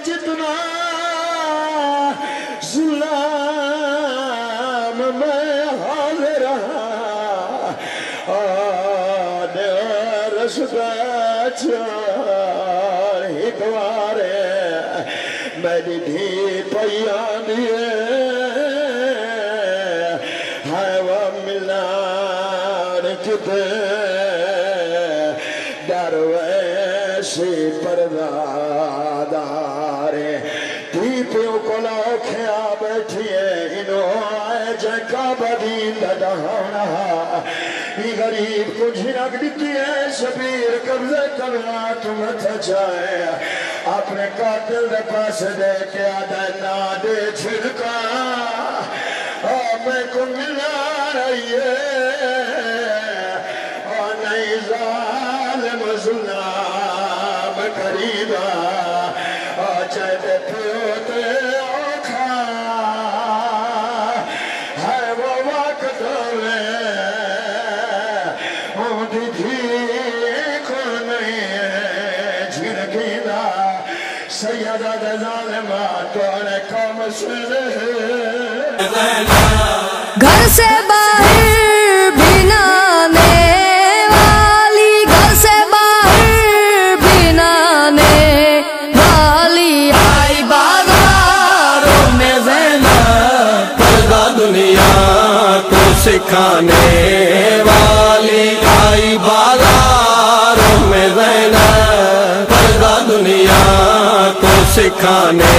جتنا ظلم میں حاضر چار ایک بارے میری دھی پیاں دیے ہے وہ ملان کتے درویشی پردادارے دھی پیوں کو لوکھیا بیٹھئے انہوں آئے جنکا بدین دہانا غریب کو جھنک دیتی ہے شبیر قبضے کرنا تم تھا جائے اپنے قاتل دے پاس دے کے آدھے نا دے چھڑکا میں کو ملا رہی ہے اور نئی ظالم ظلم قریبا اور چاہتے پیوتے اوکھا ہے وہ وقت میں سیدہ دے ظالمہ توڑے کام سنے گھر سے باہر بھینانے والی گھر سے باہر بھینانے والی آئی بازاروں میں زینب پردہ دنیا کو سکھانے والی آئی بازاروں میں زینب پردہ دنیا کو سکھانے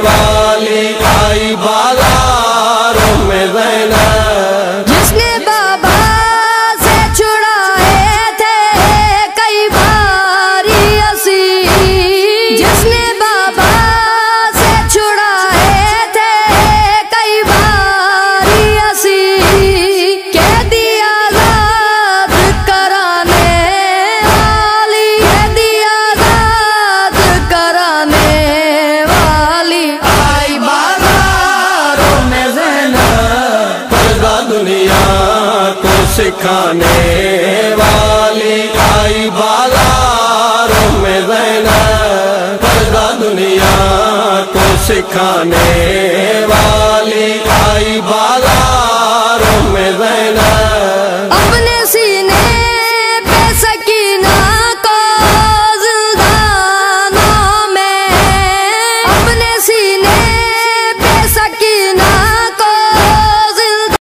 والی آئی بازاروں میں زینب جس نے بابا سے چھڑائے تھے کئی باری اسیر جس نے بابا سے چھڑائے تھے کئی باری اسیر کہہ دیا آزاد کرانے والی کہہ دیا آزاد کرانے والی آئی بازاروں میں زینب پردہ دنیا کو سکھانے والی آئی بازاروں میں زینب پردہ دنیا کو سکھانے